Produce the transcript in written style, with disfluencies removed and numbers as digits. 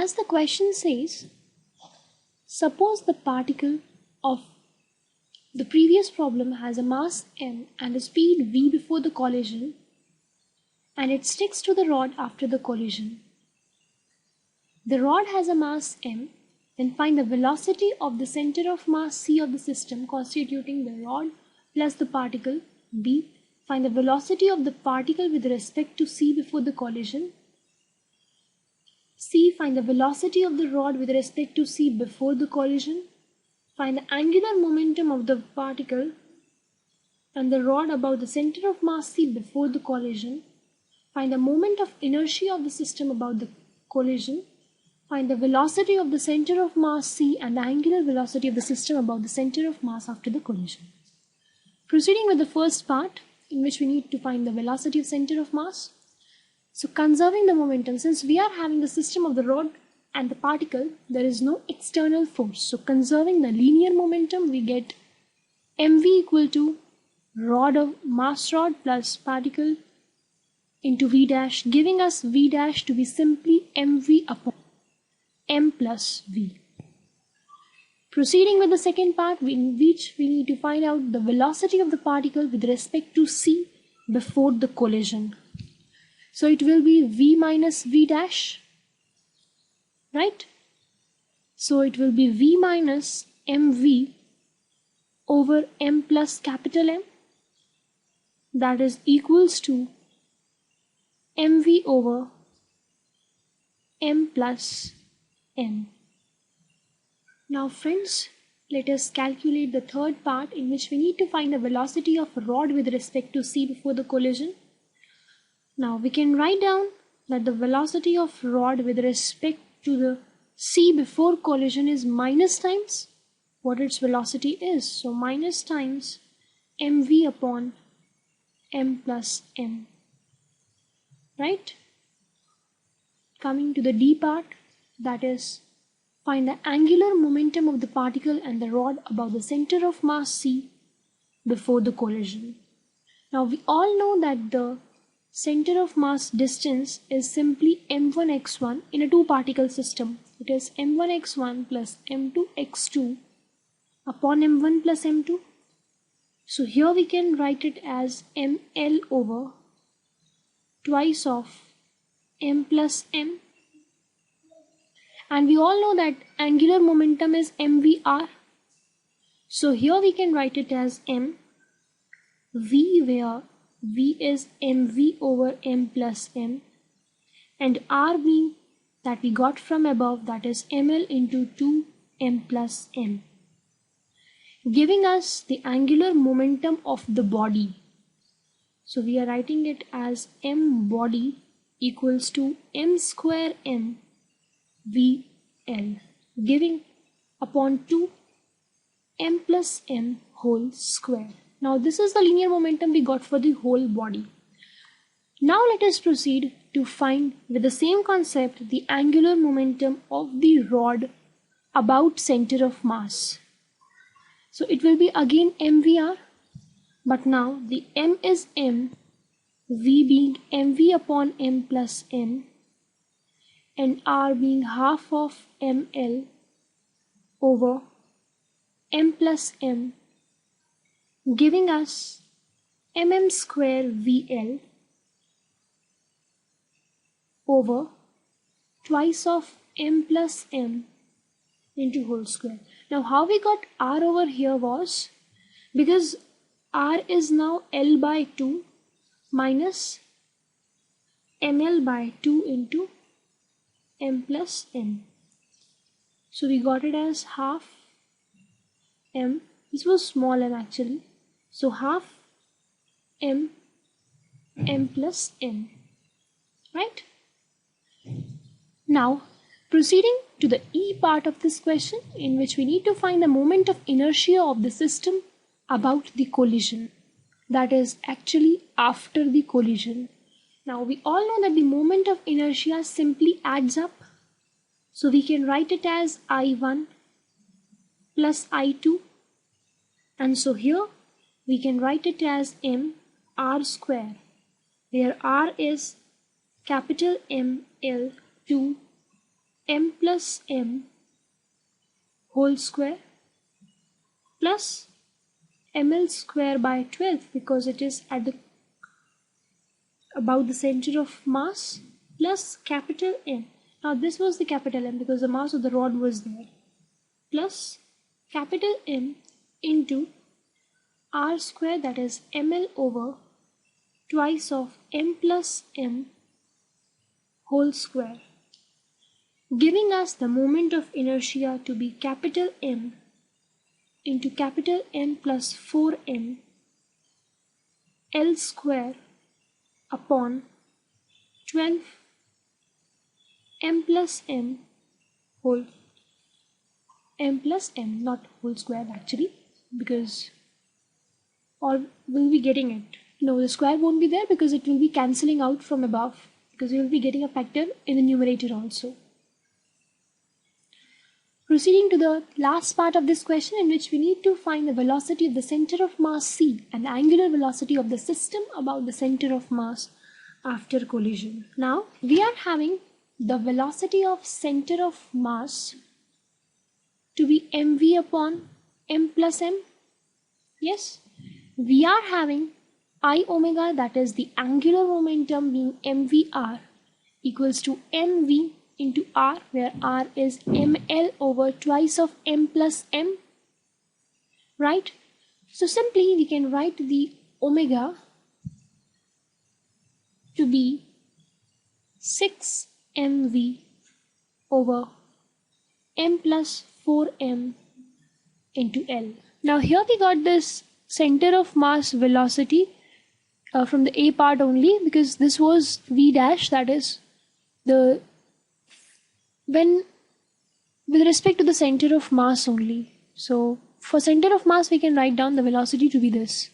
as the question says, suppose the particle of the previous problem has a mass m and a speed v before the collision, and it sticks to the rod after the collision. The rod has a mass m, then find the velocity of the center of mass c of the system constituting the rod plus the particle b. Find the velocity of the particle with respect to c before the collision. C. Find the velocity of the rod with respect to c before the collision. Find the angular momentum of the particle and the rod about the center of mass c before the collision. Find the moment of inertia of the system about the collision. Find the velocity of the center of mass c and the angular velocity of the system about the center of mass after the collision. Proceeding with the first part, in which we need to find the velocity of center of mass. So conserving the momentum, since we are having the system of the rod and the particle, there is no external force. So conserving the linear momentum, we get mv equal to rod of mass rod plus particle into v dash, giving us v dash to be simply mv upon m plus v. Proceeding with the second part, in which we need to find out the velocity of the particle with respect to c before the collision. So it will be v minus v dash, right? So it will be v minus mv over m plus capital M, that is equals to mv over m plus n. Now friends, let us calculate the third part, in which we need to find the velocity of a rod with respect to c before the collision. Now we can write down that the velocity of rod with respect to the c before collision is minus times what its velocity is. So minus times mv upon m plus n, right? Coming to the d part, that is, find the angular momentum of the particle and the rod about the center of mass c before the collision. Now we all know that the center of mass distance is simply m1x1 in a two-particle system. It is m1x1 plus m2x2 upon m1 plus m2. So here we can write it as ml over twice of m plus m. And we all know that angular momentum is mvr. So here we can write it as m v, where v is mv over m plus m, and r being that we got from above, that is ml into 2m plus m, giving us the angular momentum of the body. So we are writing it as m body equals to m square m vl, giving upon 2 m plus m whole square. Now this is the linear momentum we got for the whole body. Now let us proceed to find, with the same concept, the angular momentum of the rod about center of mass. So it will be again mvr, but now the m is m, v being mv upon m plus n, and r being half of ml over m plus m, giving us mm square vl over twice of m plus m into whole square. Now how we got r over here was because r is now l by 2 minus ml by 2 into m plus n. So we got it as half m. This was small m actually. So half m plus n, right? Now proceeding to the E part of this question, in which we need to find the moment of inertia of the system about the collision, that is actually after the collision. Now we all know that the moment of inertia simply adds up, so we can write it as I1 plus I2, and so here we can write it as m r square, where r is capital M L 2 m plus m whole square plus ml square by 12 because it is at the about the center of mass plus capital M. Now this was the capital M because the mass of the rod was there, plus capital M into r square, that is ml over twice of m plus m whole square, giving us the moment of inertia to be capital M into capital M plus 4m L square upon 12 m plus m whole m plus m, not whole square actually, because, or will be getting it? No, the square won't be there because it will be cancelling out from above, because you will be getting a factor in the numerator also. Proceeding to the last part of this question, in which we need to find the velocity of the center of mass C and the angular velocity of the system about the center of mass after collision. Now we are having the velocity of center of mass to be mv upon m plus m. Yes, we are having I omega, that is the angular momentum, being mvr equals to mv into r, where r is ml over twice of m plus m, right? So simply we can write the omega to be 6 mv over m plus 4m into L. Now here we got this center of mass velocity from the A part only, because this was v dash, that is the when with respect to the center of mass only. So for center of mass we can write down the velocity to be this.